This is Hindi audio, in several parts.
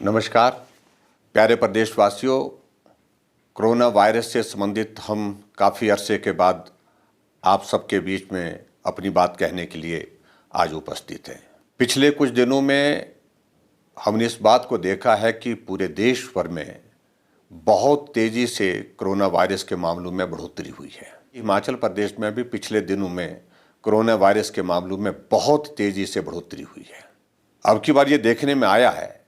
नमस्कार प्यारे प्रदेशवासियों। कोरोना वायरस से संबंधित हम काफ़ी अरसे के बाद आप सबके बीच में अपनी बात कहने के लिए आज उपस्थित हैं। पिछले कुछ दिनों में हमने इस बात को देखा है कि पूरे देश भर में बहुत तेज़ी से कोरोना वायरस के मामलों में बढ़ोतरी हुई है। हिमाचल प्रदेश में भी पिछले दिनों में कोरोना वायरस के मामलों में बहुत तेज़ी से बढ़ोतरी हुई है। अब की बार ये देखने में आया है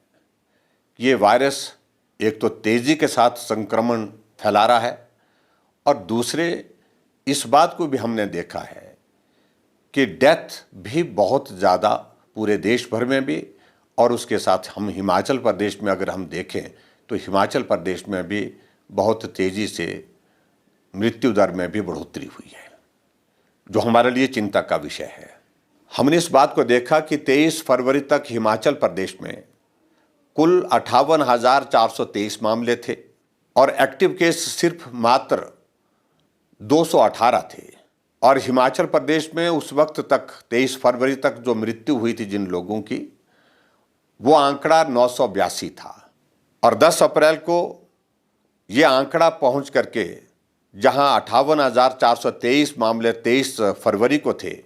ये वायरस एक तो तेज़ी के साथ संक्रमण फैला रहा है और दूसरे इस बात को भी हमने देखा है कि डेथ भी बहुत ज़्यादा पूरे देश भर में भी, और उसके साथ हम हिमाचल प्रदेश में अगर हम देखें तो हिमाचल प्रदेश में भी बहुत तेज़ी से मृत्यु दर में भी बढ़ोतरी हुई है, जो हमारे लिए चिंता का विषय है। हमने इस बात को देखा कि 23 फरवरी तक हिमाचल प्रदेश में कुल 58,423 मामले थे और एक्टिव केस सिर्फ मात्र 218 थे। और हिमाचल प्रदेश में उस वक्त तक 23 फरवरी तक जो मृत्यु हुई थी जिन लोगों की, वो आंकड़ा 982 था। और 10 अप्रैल को ये आंकड़ा पहुंच करके जहां 58,423 मामले 23 फरवरी को थे,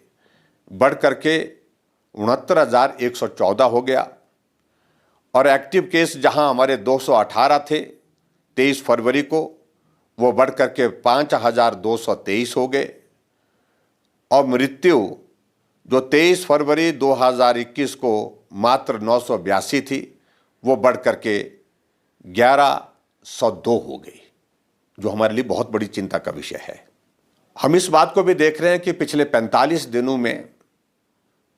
बढ़ करके 69,114 हो गया। और एक्टिव केस जहां हमारे 218 थे 23 फरवरी को, वो बढ़ करके 5,223 हो गए। और मृत्यु जो 23 फरवरी 2021 को मात्र 982 थी, वो बढ़ करके 1,102 हो गई, जो हमारे लिए बहुत बड़ी चिंता का विषय है। हम इस बात को भी देख रहे हैं कि पिछले 45 दिनों में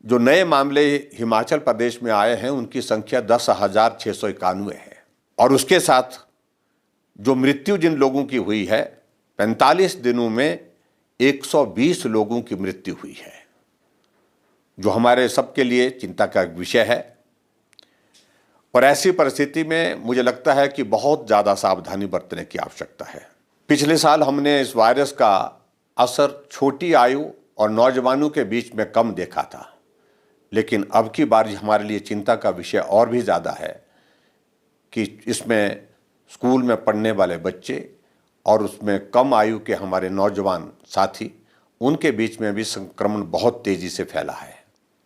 जो नए मामले हिमाचल प्रदेश में आए हैं उनकी संख्या 10,691 है। और उसके साथ जो मृत्यु जिन लोगों की हुई है 45 दिनों में 120 लोगों की मृत्यु हुई है, जो हमारे सबके लिए चिंता का विषय है। और ऐसी परिस्थिति में मुझे लगता है कि बहुत ज़्यादा सावधानी बरतने की आवश्यकता है। पिछले साल हमने इस वायरस का असर छोटी आयु और नौजवानों के बीच में कम देखा था, लेकिन अब की बार हमारे लिए चिंता का विषय और भी ज़्यादा है कि इसमें स्कूल में पढ़ने वाले बच्चे और उसमें कम आयु के हमारे नौजवान साथी, उनके बीच में भी संक्रमण बहुत तेज़ी से फैला है।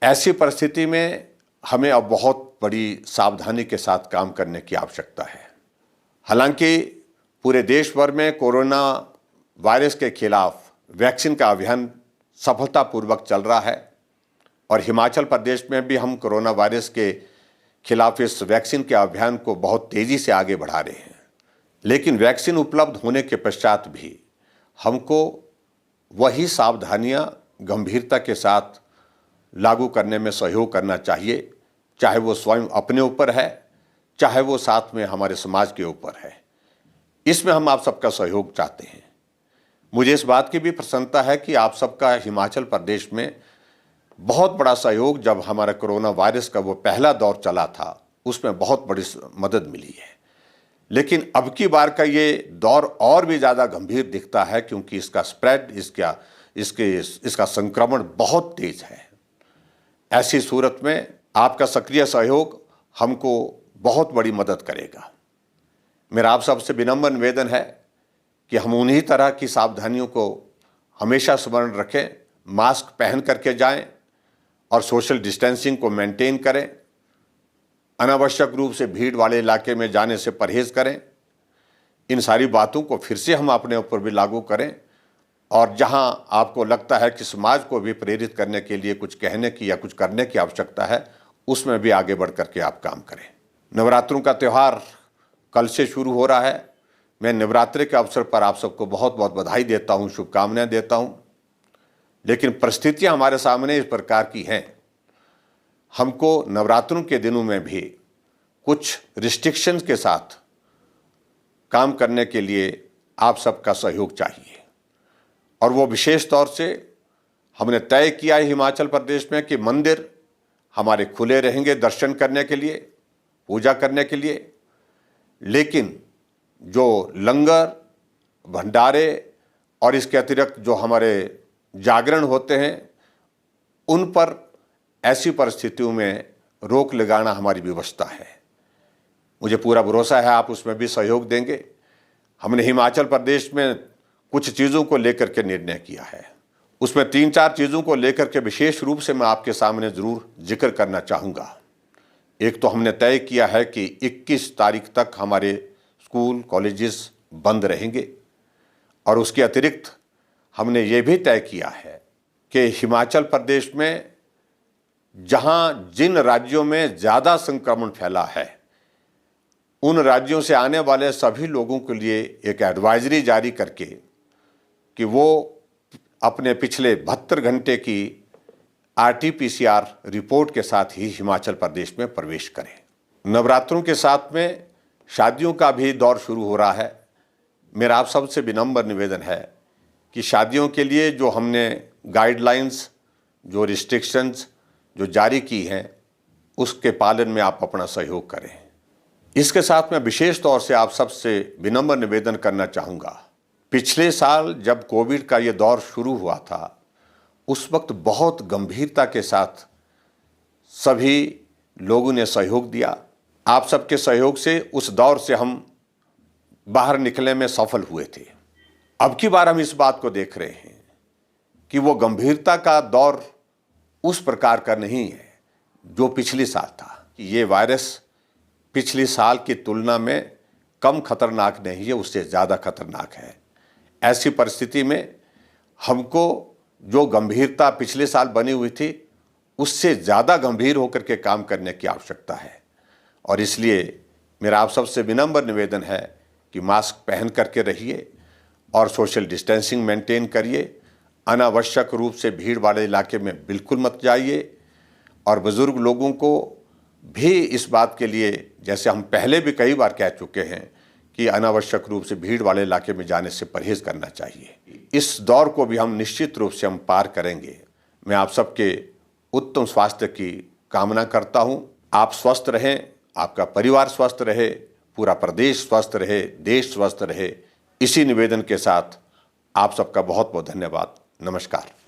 ऐसी परिस्थिति में हमें अब बहुत बड़ी सावधानी के साथ काम करने की आवश्यकता है। हालांकि पूरे देश भर में कोरोना वायरस के खिलाफ वैक्सीन का अभियान सफलतापूर्वक चल रहा है और हिमाचल प्रदेश में भी हम कोरोना वायरस के खिलाफ इस वैक्सीन के अभियान को बहुत तेज़ी से आगे बढ़ा रहे हैं। लेकिन वैक्सीन उपलब्ध होने के पश्चात भी हमको वही सावधानियां गंभीरता के साथ लागू करने में सहयोग करना चाहिए, चाहे वो स्वयं अपने ऊपर है, चाहे वो साथ में हमारे समाज के ऊपर है। इसमें हम आप सबका सहयोग चाहते हैं। मुझे इस बात की भी प्रसन्नता है कि आप सबका हिमाचल प्रदेश में बहुत बड़ा सहयोग, जब हमारा कोरोना वायरस का वो पहला दौर चला था उसमें बहुत बड़ी मदद मिली है। लेकिन अब की बार का ये दौर और भी ज़्यादा गंभीर दिखता है, क्योंकि इसका स्प्रेड, इसका संक्रमण बहुत तेज है। ऐसी सूरत में आपका सक्रिय सहयोग हमको बहुत बड़ी मदद करेगा। मेरा आप सबसे विनम्र निवेदन है कि हम उन्हीं तरह की सावधानियों को हमेशा स्मरण रखें, मास्क पहन करके जाएं और सोशल डिस्टेंसिंग को मेंटेन करें, अनावश्यक रूप से भीड़ वाले इलाके में जाने से परहेज करें। इन सारी बातों को फिर से हम अपने ऊपर भी लागू करें, और जहां आपको लगता है कि समाज को भी प्रेरित करने के लिए कुछ कहने की या कुछ करने की आवश्यकता है, उसमें भी आगे बढ़ करके आप काम करें। नवरात्रों का त्यौहार कल से शुरू हो रहा है। मैं नवरात्रि के अवसर पर आप सबको बहुत बहुत बधाई देता हूँ, शुभकामनाएं देता हूँ। लेकिन परिस्थितियां हमारे सामने इस प्रकार की हैं, हमको नवरात्रों के दिनों में भी कुछ रिस्ट्रिक्शंस के साथ काम करने के लिए आप सबका सहयोग चाहिए। और वो विशेष तौर से हमने तय किया है हिमाचल प्रदेश में कि मंदिर हमारे खुले रहेंगे दर्शन करने के लिए, पूजा करने के लिए। लेकिन जो लंगर, भंडारे और इसके अतिरिक्त जो हमारे जागरण होते हैं, उन पर ऐसी परिस्थितियों में रोक लगाना हमारी व्यवस्था है। मुझे पूरा भरोसा है आप उसमें भी सहयोग देंगे। हमने हिमाचल प्रदेश में कुछ चीज़ों को लेकर के निर्णय किया है, उसमें 3-4 चीज़ों को लेकर के विशेष रूप से मैं आपके सामने ज़रूर जिक्र करना चाहूँगा। एक तो हमने तय किया है कि 21 तारीख तक हमारे स्कूल कॉलेजेस बंद रहेंगे, और उसके अतिरिक्त हमने ये भी तय किया है कि हिमाचल प्रदेश में जहाँ जिन राज्यों में ज़्यादा संक्रमण फैला है उन राज्यों से आने वाले सभी लोगों के लिए एक एडवाइजरी जारी करके कि वो अपने पिछले 72 घंटे की RT-PCR रिपोर्ट के साथ ही हिमाचल प्रदेश में प्रवेश करें। नवरात्रों के साथ में शादियों का भी दौर शुरू हो रहा है। मेरा आप सबसे विनम्र निवेदन है कि शादियों के लिए जो हमने गाइडलाइंस, जो रिस्ट्रिक्शंस जो जारी की हैं, उसके पालन में आप अपना सहयोग करें। इसके साथ मैं विशेष तौर से आप सबसे विनम्र निवेदन करना चाहूँगा, पिछले साल जब कोविड का ये दौर शुरू हुआ था, उस वक्त बहुत गंभीरता के साथ सभी लोगों ने सहयोग दिया। आप सबके सहयोग से उस दौर से हम बाहर निकलने में सफल हुए थे। अब की बार हम इस बात को देख रहे हैं कि वो गंभीरता का दौर उस प्रकार का नहीं है जो पिछले साल था। ये वायरस पिछले साल की तुलना में कम खतरनाक नहीं है, उससे ज़्यादा खतरनाक है। ऐसी परिस्थिति में हमको जो गंभीरता पिछले साल बनी हुई थी उससे ज़्यादा गंभीर होकर के काम करने की आवश्यकता है, और इसलिए मेरा आप सबसे विनम्र निवेदन है कि मास्क पहन करके रहिए और सोशल डिस्टेंसिंग मेंटेन करिए। अनावश्यक रूप से भीड़ वाले इलाके में बिल्कुल मत जाइए, और बुज़ुर्ग लोगों को भी इस बात के लिए, जैसे हम पहले भी कई बार कह चुके हैं, कि अनावश्यक रूप से भीड़ वाले इलाके में जाने से परहेज करना चाहिए। इस दौर को भी हम निश्चित रूप से हम पार करेंगे। मैं आप सबके उत्तम स्वास्थ्य की कामना करता हूँ। आप स्वस्थ रहें, आपका परिवार स्वस्थ रहे, पूरा प्रदेश स्वस्थ रहे, देश स्वस्थ रहे। इसी निवेदन के साथ आप सबका बहुत बहुत धन्यवाद। नमस्कार।